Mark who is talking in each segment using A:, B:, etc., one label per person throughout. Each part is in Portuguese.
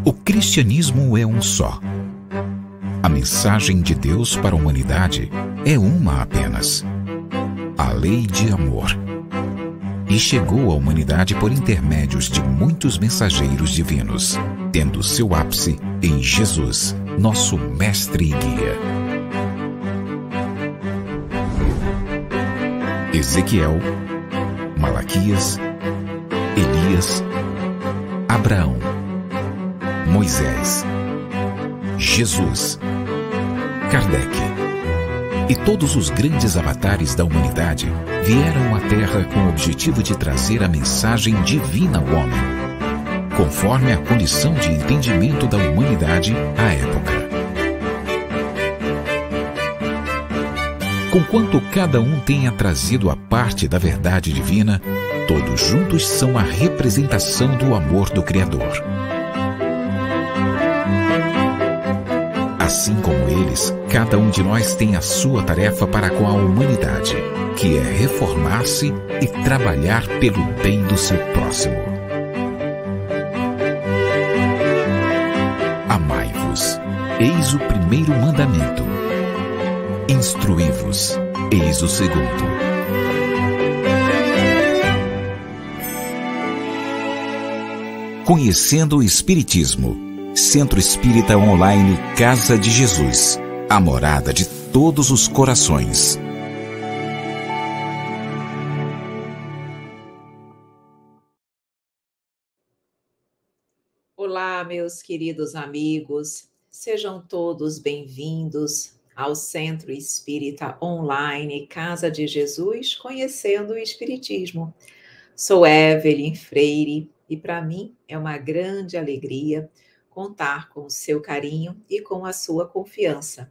A: O cristianismo é um só. A mensagem de Deus para a humanidade é uma apenas: a lei de amor. E chegou à humanidade por intermédios de muitos mensageiros divinos, tendo seu ápice em Jesus, nosso mestre e guia. Ezequiel, Malaquias, Elias, Abraão, Moisés, Jesus, Kardec e todos os grandes avatares da humanidade vieram à Terra com o objetivo de trazer a mensagem divina ao homem, conforme a condição de entendimento da humanidade à época. Conquanto cada um tenha trazido a parte da verdade divina, todos juntos são a representação do amor do Criador. Assim como eles, cada um de nós tem a sua tarefa para com a humanidade, que é reformar-se e trabalhar pelo bem do seu próximo. Amai-vos, eis o primeiro mandamento. Instruí-vos, eis o segundo. Conhecendo o Espiritismo. Centro Espírita Online Casa de Jesus, a morada de todos os corações.
B: Olá, meus queridos amigos, sejam todos bem-vindos ao Centro Espírita Online Casa de Jesus, conhecendo o Espiritismo. Sou Evelyn Freire e para mim é uma grande alegria contar com o seu carinho e com a sua confiança.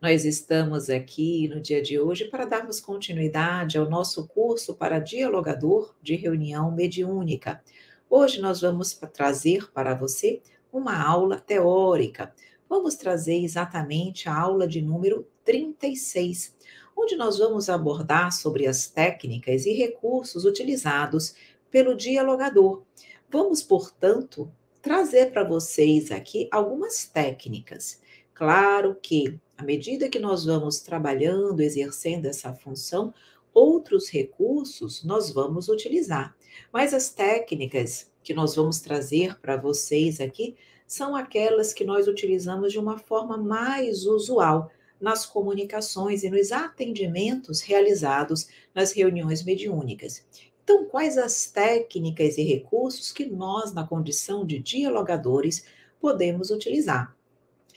B: Nós estamos aqui no dia de hoje para darmos continuidade ao nosso curso para dialogador de reunião mediúnica. Hoje nós vamos trazer para você uma aula teórica. Vamos trazer exatamente a aula de número 36, onde nós vamos abordar sobre as técnicas e recursos utilizados pelo dialogador. Vamos, portanto, trazer para vocês aqui algumas técnicas. Claro que, à medida que nós vamos trabalhando, exercendo essa função, outros recursos nós vamos utilizar. Mas as técnicas que nós vamos trazer para vocês aqui são aquelas que nós utilizamos de uma forma mais usual nas comunicações e nos atendimentos realizados nas reuniões mediúnicas. Então, quais as técnicas e recursos que nós, na condição de dialogadores, podemos utilizar?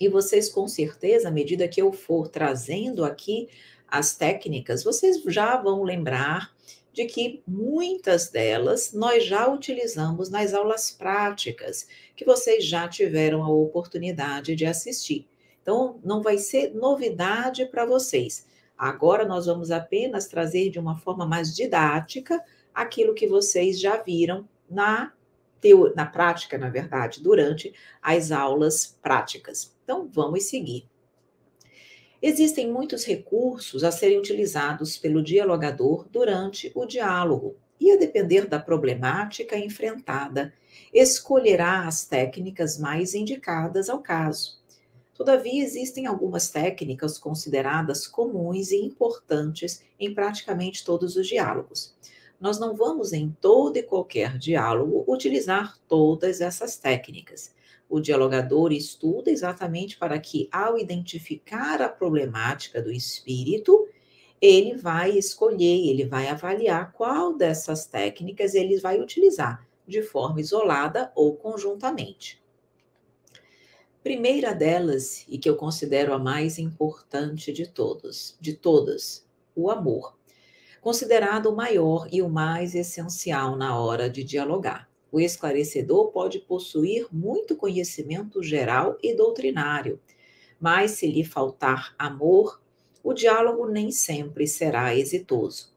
B: E vocês, com certeza, à medida que eu for trazendo aqui as técnicas, vocês já vão lembrar de que muitas delas nós já utilizamos nas aulas práticas, que vocês já tiveram a oportunidade de assistir. Então, não vai ser novidade para vocês. Agora, nós vamos apenas trazer de uma forma mais didática aquilo que vocês já viram na prática, na verdade, durante as aulas práticas. Então, vamos seguir. Existem muitos recursos a serem utilizados pelo dialogador durante o diálogo, e a depender da problemática enfrentada, escolherá as técnicas mais indicadas ao caso. Todavia, existem algumas técnicas consideradas comuns e importantes em praticamente todos os diálogos. Nós não vamos, em todo e qualquer diálogo, utilizar todas essas técnicas. O dialogador estuda exatamente para que, ao identificar a problemática do espírito, ele vai escolher, ele vai avaliar qual dessas técnicas ele vai utilizar, de forma isolada ou conjuntamente. Primeira delas, e que eu considero a mais importante de todas, o amor. Considerado o maior e o mais essencial na hora de dialogar. O esclarecedor pode possuir muito conhecimento geral e doutrinário, mas se lhe faltar amor, o diálogo nem sempre será exitoso.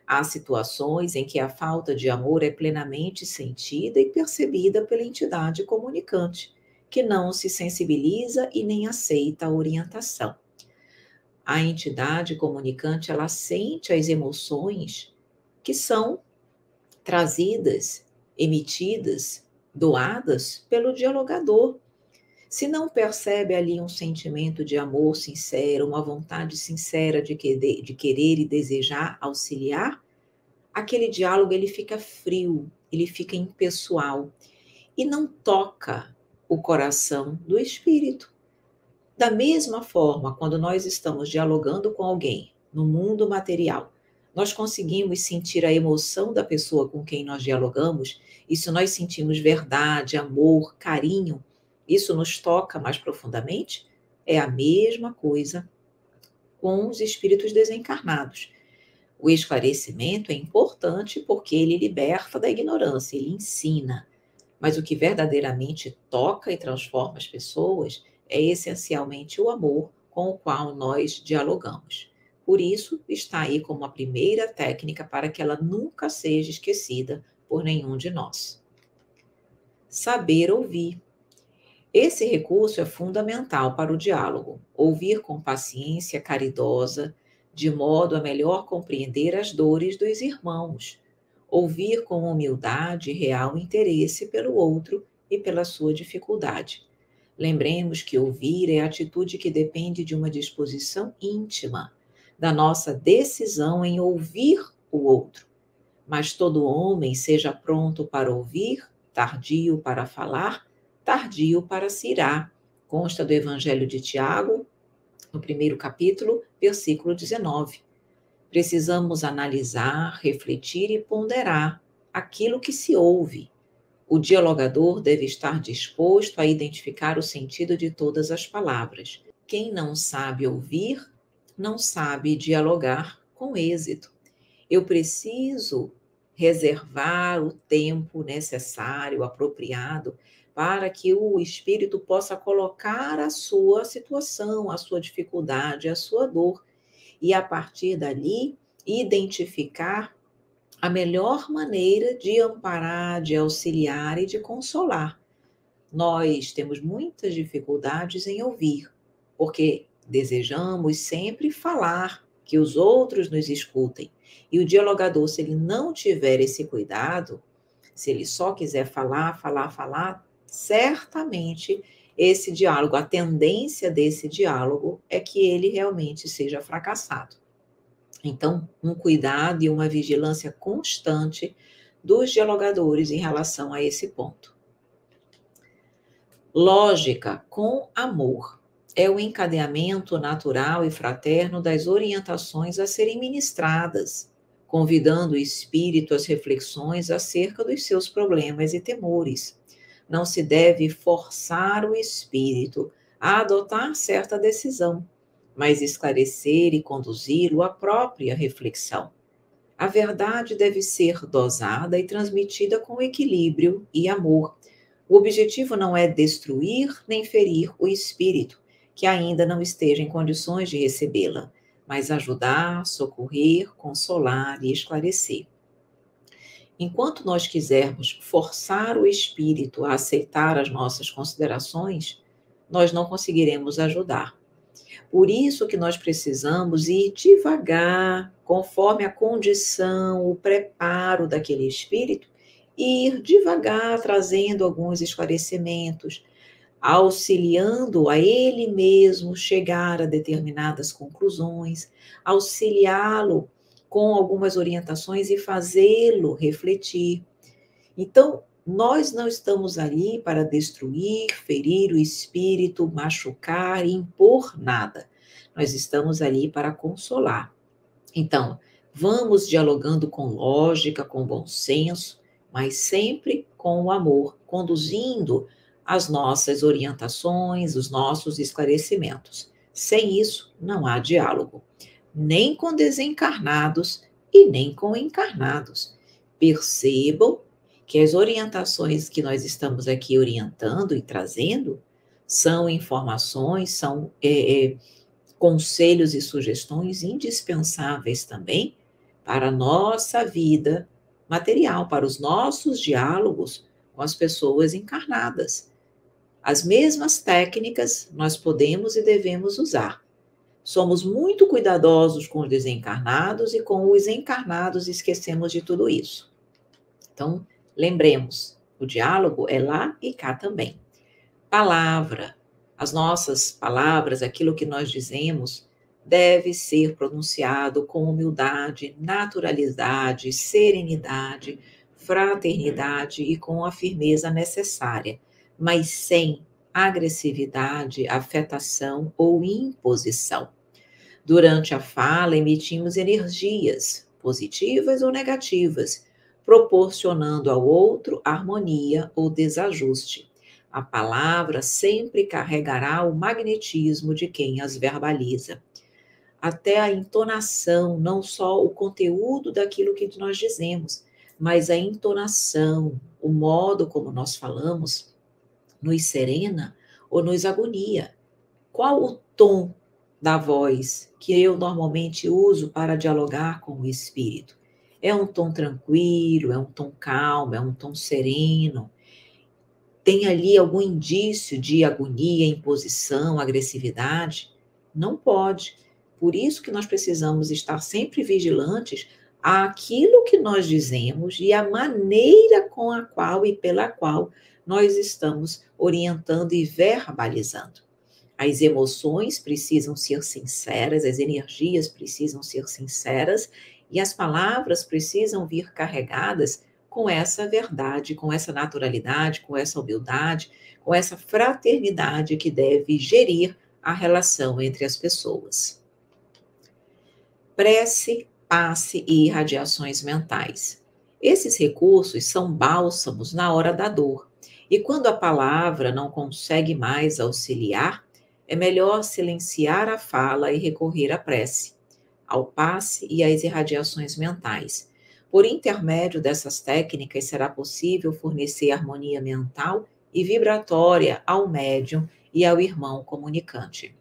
B: Há situações em que a falta de amor é plenamente sentida e percebida pela entidade comunicante, que não se sensibiliza e nem aceita a orientação. A entidade comunicante, ela sente as emoções que são trazidas, emitidas doadas pelo dialogador. Se não percebe ali um sentimento de amor sincero, uma vontade sincera de querer e desejar auxiliar, aquele diálogo ele fica frio, ele fica impessoal e não toca o coração do espírito. Da mesma forma, quando nós estamos dialogando com alguém no mundo material, nós conseguimos sentir a emoção da pessoa com quem nós dialogamos, e se nós sentimos verdade, amor, carinho, isso nos toca mais profundamente? É a mesma coisa com os espíritos desencarnados. O esclarecimento é importante porque ele liberta da ignorância, ele ensina. Mas o que verdadeiramente toca e transforma as pessoas é essencialmente o amor com o qual nós dialogamos. Por isso, está aí como a primeira técnica para que ela nunca seja esquecida por nenhum de nós. Saber ouvir. Esse recurso é fundamental para o diálogo. Ouvir com paciência caridosa, de modo a melhor compreender as dores dos irmãos. Ouvir com humildade e real interesse pelo outro e pela sua dificuldade. Lembremos que ouvir é a atitude que depende de uma disposição íntima, da nossa decisão em ouvir o outro. Mas todo homem seja pronto para ouvir, tardio para falar, tardio para se irar. Consta do Evangelho de Tiago, no 1º capítulo, versículo 19. Precisamos analisar, refletir e ponderar aquilo que se ouve. O dialogador deve estar disposto a identificar o sentido de todas as palavras. Quem não sabe ouvir, não sabe dialogar com êxito. Eu preciso reservar o tempo necessário, apropriado, para que o espírito possa colocar a sua situação, a sua dificuldade, a sua dor, e a partir dali identificar a melhor maneira de amparar, de auxiliar e de consolar. Nós temos muitas dificuldades em ouvir, porque desejamos sempre falar, que os outros nos escutem. E o dialogador, se ele não tiver esse cuidado, se ele só quiser falar, certamente esse diálogo, a tendência desse diálogo é que ele realmente seja fracassado. Então, um cuidado e uma vigilância constante dos dialogadores em relação a esse ponto. Lógica com amor. É o encadeamento natural e fraterno das orientações a serem ministradas, convidando o espírito às reflexões acerca dos seus problemas e temores. Não se deve forçar o espírito a adotar certa decisão, mas esclarecer e conduzi-lo à própria reflexão. A verdade deve ser dosada e transmitida com equilíbrio e amor. O objetivo não é destruir nem ferir o espírito, que ainda não esteja em condições de recebê-la, mas ajudar, socorrer, consolar e esclarecer. Enquanto nós quisermos forçar o espírito a aceitar as nossas considerações, nós não conseguiremos ajudar. Por isso que nós precisamos ir devagar, conforme a condição, o preparo daquele espírito, ir devagar trazendo alguns esclarecimentos, auxiliando a ele mesmo chegar a determinadas conclusões, auxiliá-lo com algumas orientações e fazê-lo refletir. Então, nós não estamos ali para destruir, ferir o espírito, machucar e impor nada. Nós estamos ali para consolar. Então, vamos dialogando com lógica, com bom senso, mas sempre com o amor, conduzindo as nossas orientações, os nossos esclarecimentos. Sem isso, não há diálogo, nem com desencarnados e nem com encarnados. Percebam que as orientações que nós estamos aqui orientando e trazendo são informações, são conselhos e sugestões indispensáveis também para a nossa vida material, para os nossos diálogos com as pessoas encarnadas. As mesmas técnicas nós podemos e devemos usar. Somos muito cuidadosos com os desencarnados e com os encarnados esquecemos de tudo isso. Então, lembremos, O diálogo é lá e cá também. Palavra. As nossas palavras, aquilo que nós dizemos, deve ser pronunciado com humildade, naturalidade, serenidade, fraternidade e com a firmeza necessária, mas sem agressividade, afetação ou imposição. Durante a fala, emitimos energias, positivas ou negativas, proporcionando ao outro harmonia ou desajuste. A palavra sempre carregará o magnetismo de quem as verbaliza. Até a entonação, não só o conteúdo daquilo que nós dizemos, mas a entonação, o modo como nós falamos, nos serena ou nos agonia. Qual o tom da voz que eu normalmente uso para dialogar com o espírito? É um tom tranquilo, é um tom calmo, é um tom sereno? Tem ali algum indício de agonia, imposição, agressividade? Não pode. Por isso que nós precisamos estar sempre vigilantes àquilo que nós dizemos e à maneira com a qual e pela qual nós estamos orientando e verbalizando. As emoções precisam ser sinceras, as energias precisam ser sinceras e as palavras precisam vir carregadas com essa verdade, com essa naturalidade, com essa humildade, com essa fraternidade que deve gerir a relação entre as pessoas. Prece, passe e irradiações mentais. Esses recursos são bálsamos na hora da dor. E quando a palavra não consegue mais auxiliar, é melhor silenciar a fala e recorrer à prece, ao passe e às irradiações mentais. Por intermédio dessas técnicas, será possível fornecer harmonia mental e vibratória ao médium e ao irmão comunicante.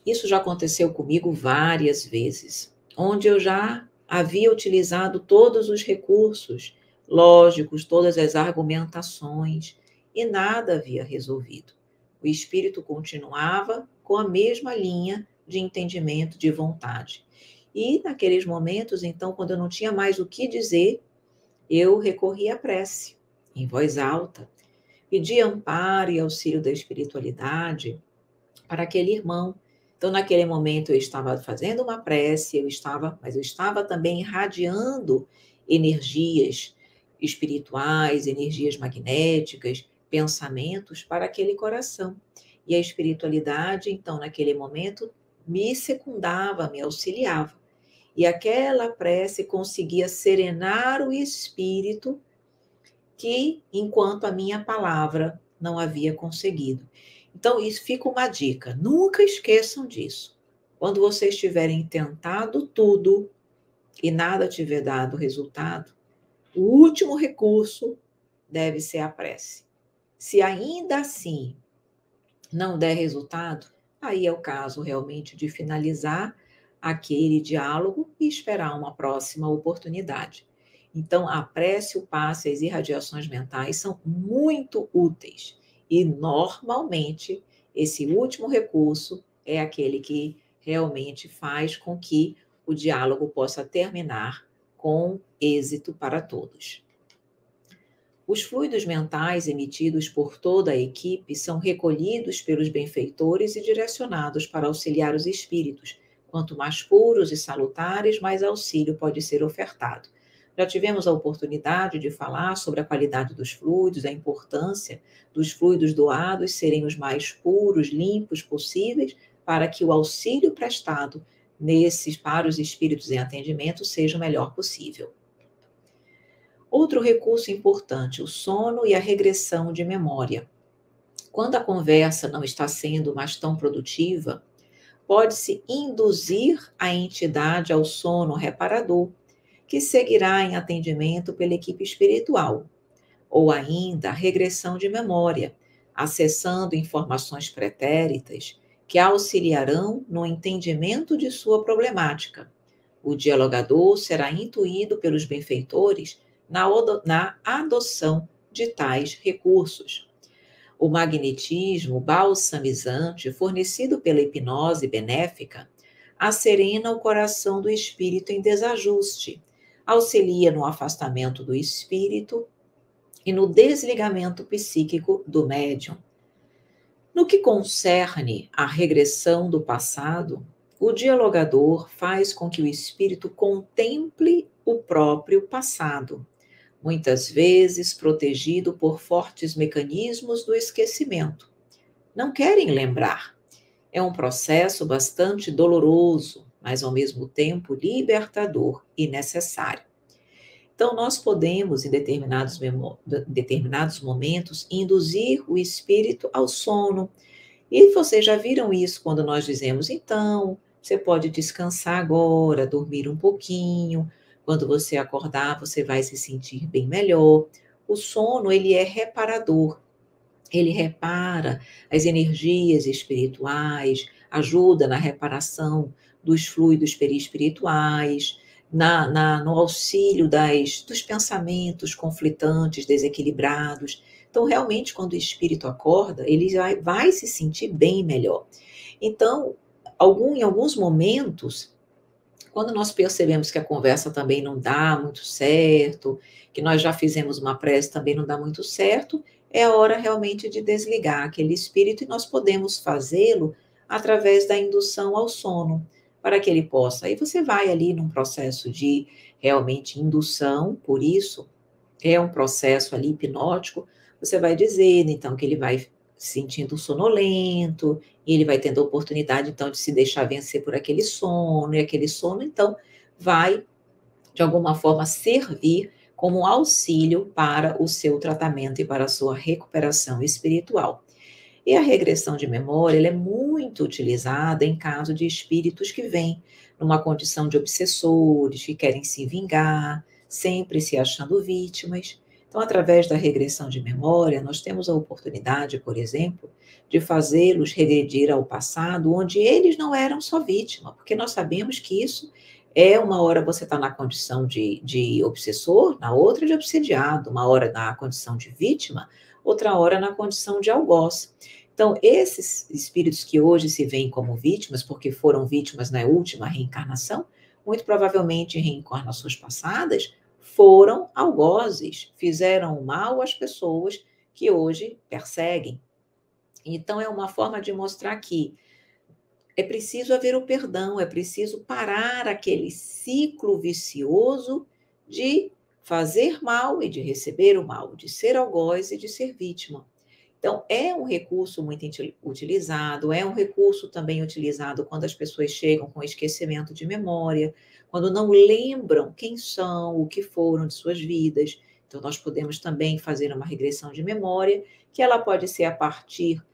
B: Isso já aconteceu comigo várias vezes, onde eu já havia utilizado todos os recursos lógicos, todas as argumentações, e nada havia resolvido. O espírito continuava com a mesma linha de entendimento, de vontade. E naqueles momentos, então, quando eu não tinha mais o que dizer, eu recorri à prece, em voz alta, pedi amparo e auxílio da espiritualidade para aquele irmão. Então, naquele momento, eu estava fazendo uma prece, mas eu estava também irradiando energias espirituais, energias magnéticas, pensamentos para aquele coração. E a espiritualidade, então, naquele momento, me secundava, me auxiliava. E aquela prece conseguia serenar o espírito que, enquanto a minha palavra não havia conseguido. Então, isso fica uma dica. Nunca esqueçam disso. Quando vocês tiverem tentado tudo e nada tiver dado resultado, o último recurso deve ser a prece. Se ainda assim não der resultado, aí é o caso realmente de finalizar aquele diálogo e esperar uma próxima oportunidade. Então, a prece, o passe e as irradiações mentais são muito úteis. E, normalmente, esse último recurso é aquele que realmente faz com que o diálogo possa terminar com êxito para todos. Os fluidos mentais emitidos por toda a equipe são recolhidos pelos benfeitores e direcionados para auxiliar os espíritos. Quanto mais puros e salutares, mais auxílio pode ser ofertado. Já tivemos a oportunidade de falar sobre a qualidade dos fluidos, a importância dos fluidos doados serem os mais puros, limpos possíveis, para que o auxílio prestado para os espíritos em atendimento seja o melhor possível. Outro recurso importante, o sono e a regressão de memória. Quando a conversa não está sendo mais tão produtiva, pode-se induzir a entidade ao sono reparador, que seguirá em atendimento pela equipe espiritual, ou ainda a regressão de memória, acessando informações pretéritas que auxiliarão no entendimento de sua problemática. O dialogador será intuído pelos benfeitores na adoção de tais recursos. O magnetismo balsamizante fornecido pela hipnose benéfica acerena o coração do espírito em desajuste, auxilia no afastamento do espírito e no desligamento psíquico do médium. No que concerne à regressão do passado, o dialogador faz com que o espírito contemple o próprio passado, muitas vezes protegido por fortes mecanismos do esquecimento. Não querem lembrar. É um processo bastante doloroso, mas ao mesmo tempo libertador e necessário. Então, nós podemos, em determinados momentos, induzir o espírito ao sono. E vocês já viram isso quando nós dizemos, então, você pode descansar agora, dormir um pouquinho. Quando você acordar, você vai se sentir bem melhor. O sono, ele é reparador. Ele repara as energias espirituais, ajuda na reparação dos fluidos perispirituais, no auxílio dos pensamentos conflitantes, desequilibrados. Então, realmente, quando o espírito acorda, ele vai se sentir bem melhor. Então, em alguns momentos, quando nós percebemos que a conversa também não dá muito certo, que nós já fizemos uma prece também não dá muito certo, é a hora realmente de desligar aquele espírito e nós podemos fazê-lo através da indução ao sono, para que ele possa. Aí você vai ali num processo de realmente indução, por isso é um processo ali hipnótico, você vai dizer, então, que ele vai se sentindo sonolento, e ele vai tendo a oportunidade, então, de se deixar vencer por aquele sono, e aquele sono, então, vai, de alguma forma, servir como auxílio para o seu tratamento e para a sua recuperação espiritual. E a regressão de memória, ela é muito utilizada em caso de espíritos que vêm numa condição de obsessores, que querem se vingar, sempre se achando vítimas. Então, através da regressão de memória, nós temos a oportunidade, por exemplo, de fazê-los regredir ao passado, onde eles não eram só vítima, porque nós sabemos que isso é uma hora você está na condição de obsessor, na outra de obsediado, uma hora na condição de vítima, outra hora na condição de algoz. Então, esses espíritos que hoje se veem como vítimas, porque foram vítimas na última reencarnação, muito provavelmente em reencarnações passadas, foram algozes, fizeram mal às pessoas que hoje perseguem. Então, é uma forma de mostrar que é preciso haver o perdão, é preciso parar aquele ciclo vicioso de fazer mal e de receber o mal, de ser algoz e de ser vítima. Então, é um recurso muito utilizado, é um recurso também utilizado quando as pessoas chegam com esquecimento de memória, quando não lembram quem são, o que foram de suas vidas. Então, nós podemos também fazer uma regressão de memória, que ela pode ser a partir,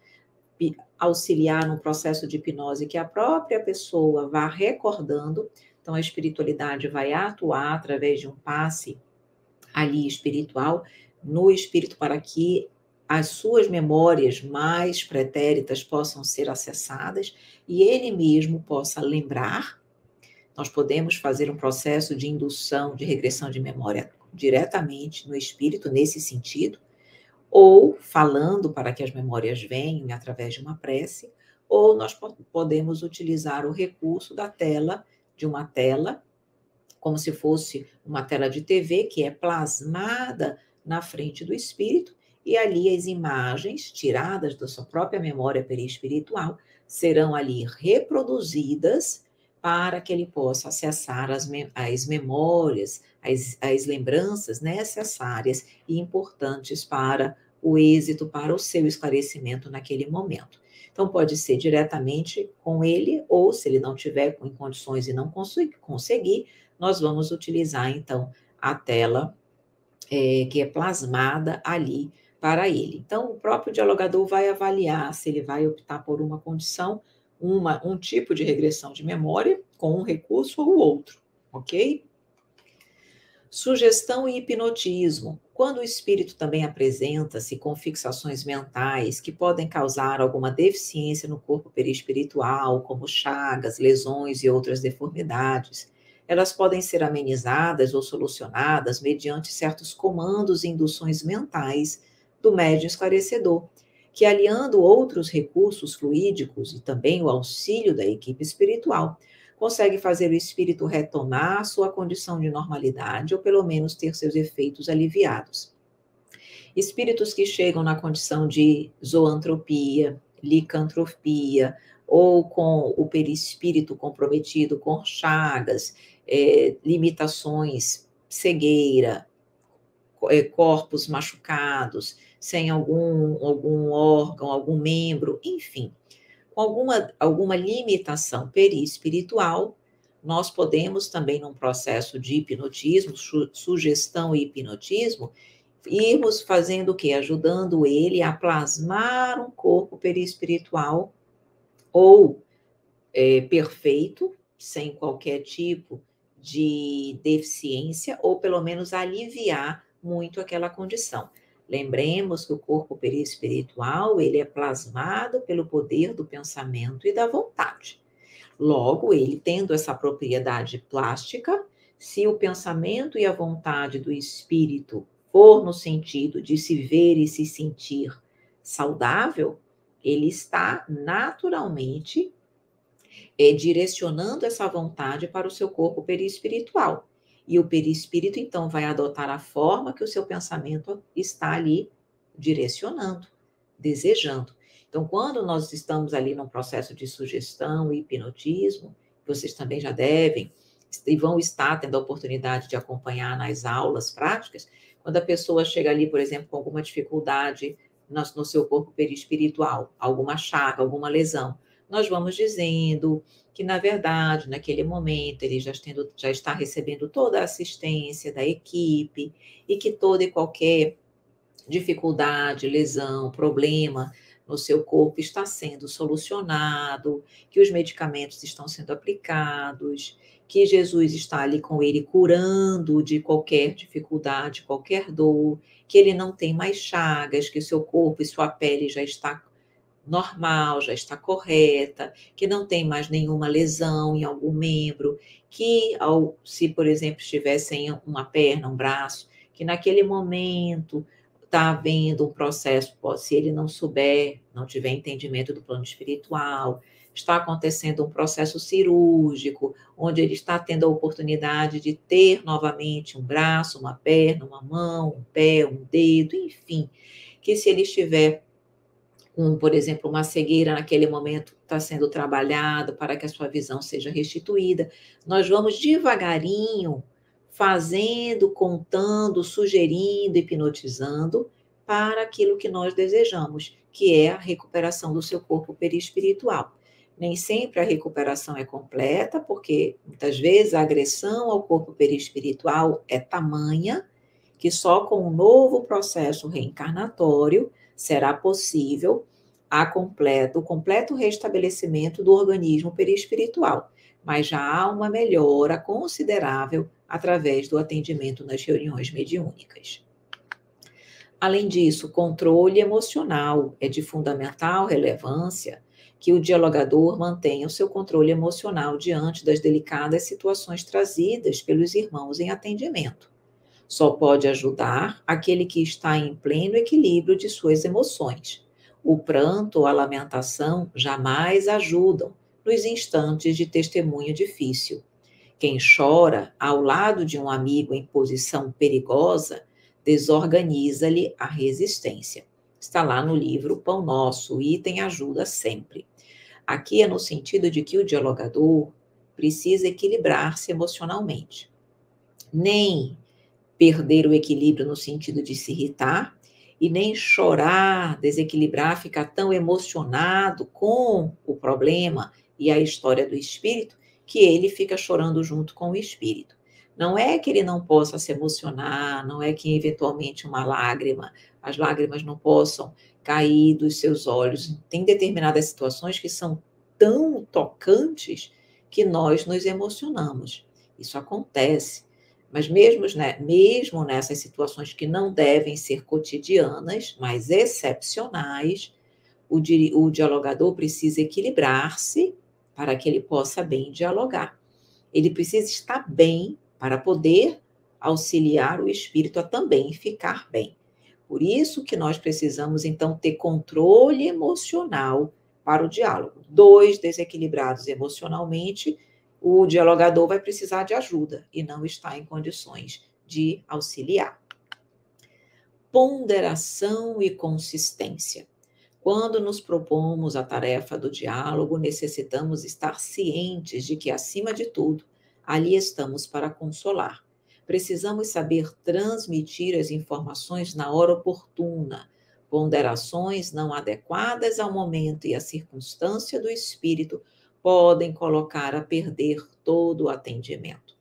B: auxiliar no processo de hipnose, que a própria pessoa vá recordando. Então, a espiritualidade vai atuar através de um passe ali espiritual, no espírito, para que as suas memórias mais pretéritas possam ser acessadas e ele mesmo possa lembrar. Nós podemos fazer um processo de indução, de regressão de memória diretamente no espírito, nesse sentido, ou falando para que as memórias venham através de uma prece, ou nós podemos utilizar o recurso da tela, de uma tela, como se fosse uma tela de TV, que é plasmada na frente do espírito, e ali as imagens tiradas da sua própria memória perispiritual serão ali reproduzidas para que ele possa acessar as memórias, as lembranças necessárias e importantes para o êxito, para o seu esclarecimento naquele momento. Então, pode ser diretamente com ele, ou se ele não tiver em condições e não conseguir, nós vamos utilizar, então, a tela que é plasmada ali para ele. Então, o próprio dialogador vai avaliar se ele vai optar por uma condição, um tipo de regressão de memória, com um recurso ou outro, ok? Sugestão e hipnotismo. Quando o espírito também apresenta-se com fixações mentais que podem causar alguma deficiência no corpo perispiritual, como chagas, lesões e outras deformidades, elas podem ser amenizadas ou solucionadas mediante certos comandos e induções mentais do médium esclarecedor, que, aliando outros recursos fluídicos e também o auxílio da equipe espiritual, consegue fazer o espírito retomar sua condição de normalidade ou pelo menos ter seus efeitos aliviados. Espíritos que chegam na condição de zoantropia, licantropia, ou com o perispírito comprometido com chagas, limitações, cegueira, corpos machucados, sem algum órgão, algum membro, enfim, com alguma limitação perispiritual, nós podemos também, num processo de hipnotismo, sugestão e hipnotismo, irmos fazendo o quê? Ajudando ele a plasmar um corpo perispiritual ou perfeito, sem qualquer tipo de deficiência, ou pelo menos aliviar muito aquela condição. Lembremos que o corpo perispiritual, ele é plasmado pelo poder do pensamento e da vontade. Logo, ele tendo essa propriedade plástica, se o pensamento e a vontade do espírito for no sentido de se ver e se sentir saudável, ele está naturalmente direcionando essa vontade para o seu corpo perispiritual. E o perispírito, então, vai adotar a forma que o seu pensamento está ali direcionando, desejando. Então, quando nós estamos ali num processo de sugestão e hipnotismo, vocês também já devem e vão estar tendo a oportunidade de acompanhar nas aulas práticas, quando a pessoa chega ali, por exemplo, com alguma dificuldade no seu corpo perispiritual, alguma chaga, alguma lesão, nós vamos dizendo que, na verdade, naquele momento, ele já está recebendo toda a assistência da equipe e que toda e qualquer dificuldade, lesão, problema no seu corpo está sendo solucionado, que os medicamentos estão sendo aplicados, que Jesus está ali com ele curando de qualquer dificuldade, qualquer dor, que ele não tem mais chagas, que o seu corpo e sua pele já está normal, já está correta, que não tem mais nenhuma lesão em algum membro, que se, por exemplo, estiver sem uma perna, um braço, que naquele momento está havendo um processo, se ele não souber, não tiver entendimento do plano espiritual, está acontecendo um processo cirúrgico, onde ele está tendo a oportunidade de ter novamente um braço, uma perna, uma mão, um pé, um dedo, enfim, que se ele estiver por exemplo, uma cegueira naquele momento está sendo trabalhada para que a sua visão seja restituída. Nós vamos devagarinho fazendo, contando, sugerindo, hipnotizando para aquilo que nós desejamos, que é a recuperação do seu corpo perispiritual. Nem sempre a recuperação é completa, porque muitas vezes a agressão ao corpo perispiritual é tamanha que só com um novo processo reencarnatório será possível o completo restabelecimento do organismo perispiritual, mas já há uma melhora considerável através do atendimento nas reuniões mediúnicas. Além disso, controle emocional é de fundamental relevância que o dialogador mantenha o seu controle emocional diante das delicadas situações trazidas pelos irmãos em atendimento. Só pode ajudar aquele que está em pleno equilíbrio de suas emoções. O pranto ou a lamentação jamais ajudam nos instantes de testemunho difícil. Quem chora ao lado de um amigo em posição perigosa desorganiza-lhe a resistência. Está lá no livro Pão Nosso, item ajuda sempre. Aqui é no sentido de que o dialogador precisa equilibrar-se emocionalmente. Nem perder o equilíbrio no sentido de se irritar, e nem chorar, desequilibrar, ficar tão emocionado com o problema e a história do espírito, que ele fica chorando junto com o espírito. Não é que ele não possa se emocionar, não é que eventualmente as lágrimas não possam cair dos seus olhos. Tem determinadas situações que são tão tocantes que nós nos emocionamos. Isso acontece. Mas mesmo nessas situações que não devem ser cotidianas, mas excepcionais, o dialogador precisa equilibrar-se para que ele possa bem dialogar. Ele precisa estar bem para poder auxiliar o espírito a também ficar bem. Por isso que nós precisamos, então, ter controle emocional para o diálogo. Dois desequilibrados emocionalmente, o dialogador vai precisar de ajuda e não está em condições de auxiliar. ponderação e consistência. Quando nos propomos a tarefa do diálogo, necessitamos estar cientes de que, acima de tudo, ali estamos para consolar. Precisamos saber transmitir as informações na hora oportuna. Ponderações não adequadas ao momento e à circunstância do espírito podem colocar a perder todo o atendimento.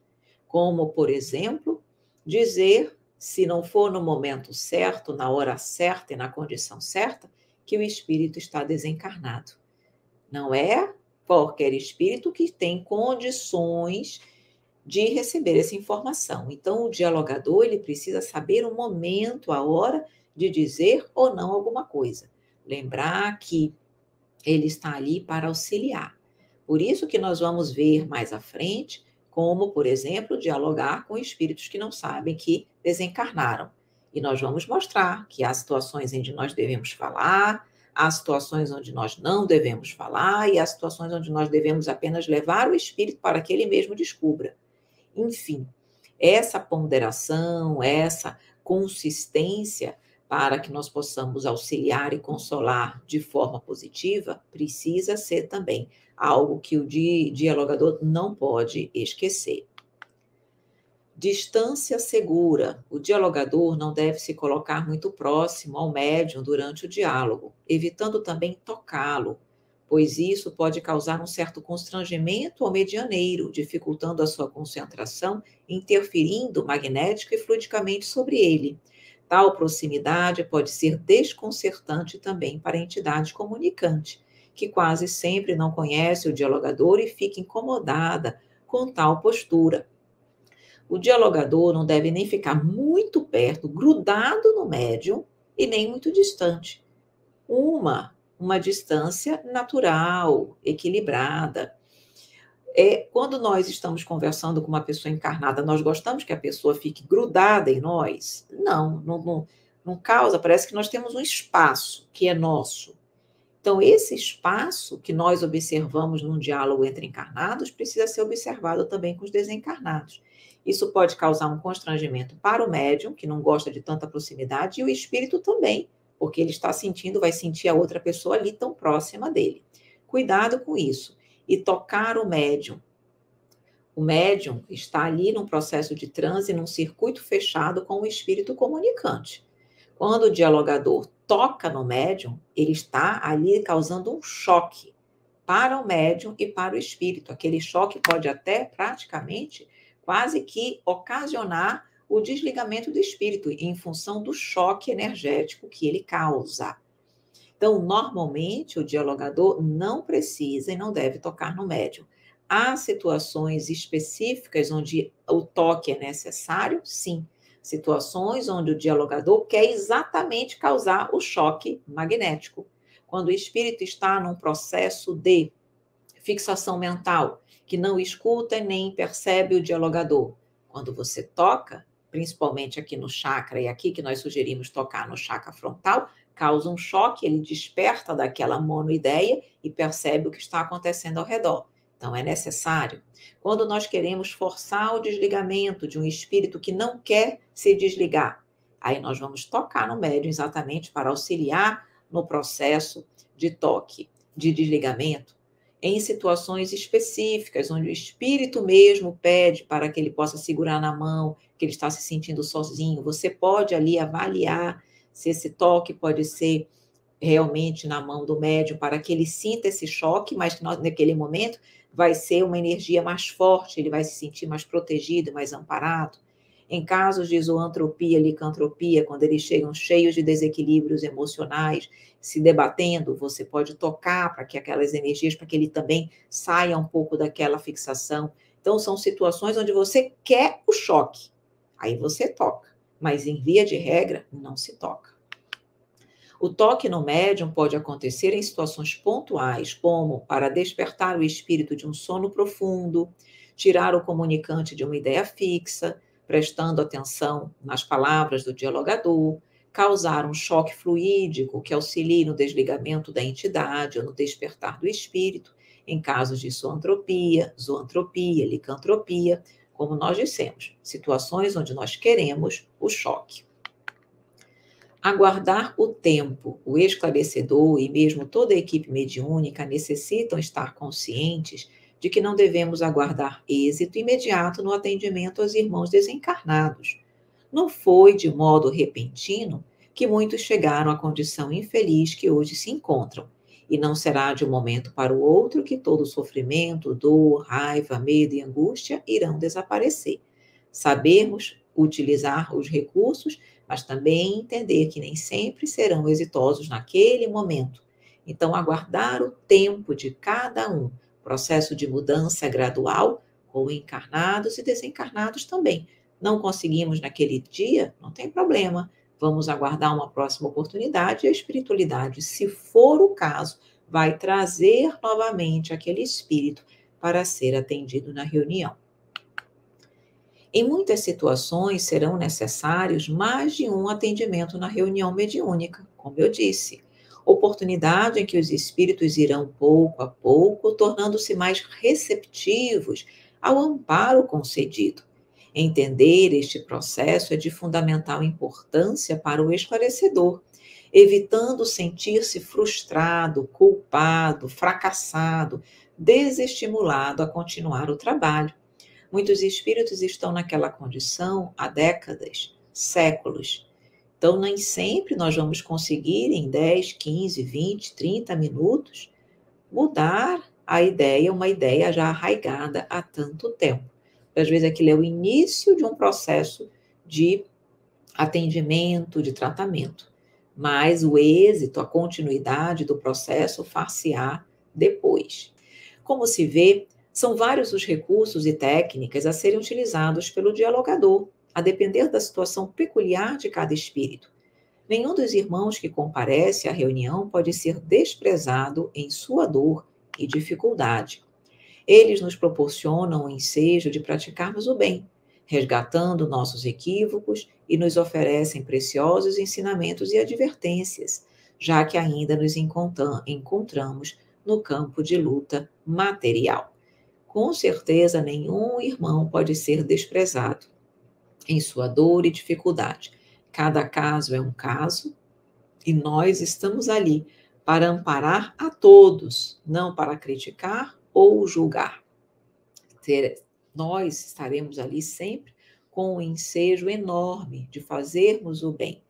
B: Como, por exemplo, dizer, se não for no momento certo, na hora certa e na condição certa, que o espírito está desencarnado. Não é qualquer espírito que tem condições de receber essa informação. Então, o dialogador, ele precisa saber o momento, a hora de dizer ou não alguma coisa. Lembrar que ele está ali para auxiliar. Por isso que nós vamos ver mais à frente como, por exemplo, dialogar com espíritos que não sabem que desencarnaram. E nós vamos mostrar que há situações onde nós devemos falar, há situações onde nós não devemos falar e há situações onde nós devemos apenas levar o espírito para que ele mesmo descubra. Enfim, essa ponderação, essa consistência para que nós possamos auxiliar e consolar de forma positiva, precisa ser também algo que o dialogador não pode esquecer. Distância segura. O dialogador não deve se colocar muito próximo ao médium durante o diálogo, evitando também tocá-lo, pois isso pode causar um certo constrangimento ao medianeiro, dificultando a sua concentração, interferindo magnética e fluidicamente sobre ele. Tal proximidade pode ser desconcertante também para a entidade comunicante, que quase sempre não conhece o dialogador e fica incomodada com tal postura. O dialogador não deve nem ficar muito perto, grudado no médium, e nem muito distante. Uma distância natural, equilibrada. Quando nós estamos conversando com uma pessoa encarnada, nós gostamos que a pessoa fique grudada em nós? Não causa, parece que nós temos um espaço que é nosso. Então, esse espaço que nós observamos num diálogo entre encarnados precisa ser observado também com os desencarnados. Isso pode causar um constrangimento para o médium, que não gosta de tanta proximidade, e o espírito também, porque ele está sentindo, vai sentir a outra pessoa ali tão próxima dele. Cuidado com isso. E tocar o médium. O médium está ali num processo de transe, num circuito fechado com o espírito comunicante. Quando o dialogador toca no médium, ele está ali causando um choque para o médium e para o espírito. Aquele choque pode até praticamente quase que ocasionar o desligamento do espírito em função do choque energético que ele causa. Então, normalmente, o dialogador não precisa e não deve tocar no médium. Há situações específicas onde o toque é necessário, sim. Situações onde o dialogador quer exatamente causar o choque magnético. Quando o espírito está num processo de fixação mental, que não escuta e nem percebe o dialogador. Quando você toca, principalmente aqui no chakra, e aqui que nós sugerimos tocar no chakra frontal, causa um choque, ele desperta daquela monoideia e percebe o que está acontecendo ao redor. Então, é necessário. Quando nós queremos forçar o desligamento de um espírito que não quer se desligar, aí nós vamos tocar no médium exatamente para auxiliar no processo de toque, de desligamento, em situações específicas, onde o espírito mesmo pede para que ele possa segurar na mão, que ele está se sentindo sozinho. Você pode ali avaliar se esse toque pode ser realmente na mão do médium para que ele sinta esse choque, mas que naquele momento vai ser uma energia mais forte, ele vai se sentir mais protegido, mais amparado. Em casos de zoantropia, licantropia, quando eles chegam cheios de desequilíbrios emocionais, se debatendo, você pode tocar para que aquelas energias, para que ele também saia um pouco daquela fixação. Então, são situações onde você quer o choque, aí você toca, mas em via de regra, não se toca. O toque no médium pode acontecer em situações pontuais, como para despertar o espírito de um sono profundo, tirar o comunicante de uma ideia fixa, prestando atenção nas palavras do dialogador, causar um choque fluídico que auxilie no desligamento da entidade ou no despertar do espírito, em casos de zoantropia, licantropia, como nós dissemos, situações onde nós queremos o choque. Aguardar o tempo, o esclarecedor e mesmo toda a equipe mediúnica necessitam estar conscientes de que não devemos aguardar êxito imediato no atendimento aos irmãos desencarnados. Não foi de modo repentino que muitos chegaram à condição infeliz que hoje se encontram, e não será de um momento para o outro que todo sofrimento, dor, raiva, medo e angústia irão desaparecer. Sabermos utilizar os recursos, mas também entender que nem sempre serão exitosos naquele momento. Então, aguardar o tempo de cada um, processo de mudança gradual, com encarnados e desencarnados também. Não conseguimos naquele dia? Não tem problema. Vamos aguardar uma próxima oportunidade e a espiritualidade, se for o caso, vai trazer novamente aquele espírito para ser atendido na reunião. Em muitas situações serão necessários mais de um atendimento na reunião mediúnica, como eu disse. Oportunidade em que os espíritos irão pouco a pouco, tornando-se mais receptivos ao amparo concedido. Entender este processo é de fundamental importância para o esclarecedor, evitando sentir-se frustrado, culpado, fracassado, desestimulado a continuar o trabalho. Muitos espíritos estão naquela condição há décadas, séculos. Então, nem sempre nós vamos conseguir em 10, 15, 20, 30 minutos mudar a ideia, uma ideia já arraigada há tanto tempo. Às vezes aquilo é o início de um processo de atendimento, de tratamento. Mas o êxito, a continuidade do processo far-se-á depois. Como se vê, são vários os recursos e técnicas a serem utilizados pelo dialogador, a depender da situação peculiar de cada espírito. Nenhum dos irmãos que comparece à reunião pode ser desprezado em sua dor e dificuldade. Eles nos proporcionam o ensejo de praticarmos o bem, resgatando nossos equívocos e nos oferecem preciosos ensinamentos e advertências, já que ainda nos encontramos no campo de luta material. Com certeza, nenhum irmão pode ser desprezado em sua dor e dificuldade. Cada caso é um caso e nós estamos ali para amparar a todos, não para criticar ou julgar. Nós estaremos ali sempre com um ensejo enorme de fazermos o bem,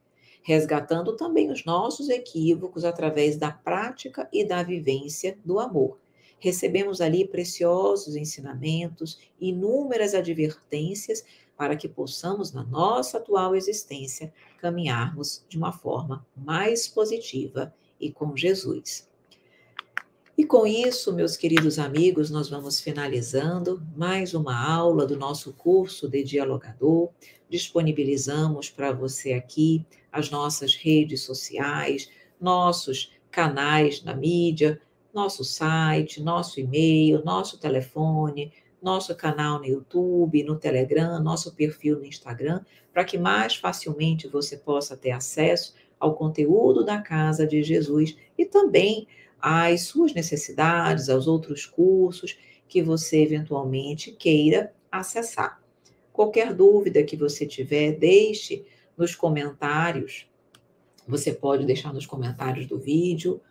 B: resgatando também os nossos equívocos através da prática e da vivência do amor. Recebemos ali preciosos ensinamentos, inúmeras advertências para que possamos, na nossa atual existência, caminharmos de uma forma mais positiva e com Jesus. E com isso, meus queridos amigos, nós vamos finalizando mais uma aula do nosso curso de Dialogador. Disponibilizamos para você aqui as nossas redes sociais, nossos canais na mídia, nosso site, nosso e-mail, nosso telefone, nosso canal no YouTube, no Telegram, nosso perfil no Instagram, para que mais facilmente você possa ter acesso ao conteúdo da Casa de Jesus e também às suas necessidades, aos outros cursos que você eventualmente queira acessar. Qualquer dúvida que você tiver, deixe nos comentários. Você pode deixar nos comentários do vídeo.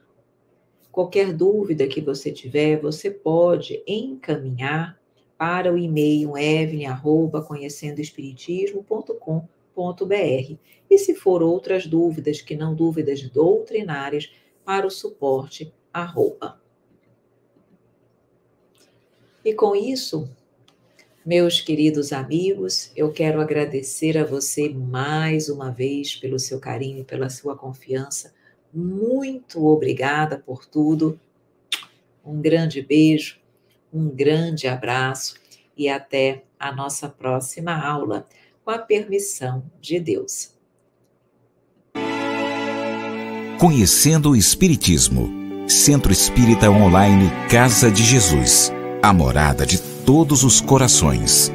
B: Qualquer dúvida que você tiver, você pode encaminhar para o e-mail evelyn@conhecendoespiritismo.com.br. E se for outras dúvidas, que não dúvidas doutrinárias, para o suporte @. E com isso, meus queridos amigos, eu quero agradecer a você mais uma vez pelo seu carinho e pela sua confiança. Muito obrigada por tudo. Um grande beijo, um grande abraço e até a nossa próxima aula, com a permissão de Deus.
A: Conhecendo o Espiritismo. Centro Espírita Online Casa de Jesus. A morada de todos os corações.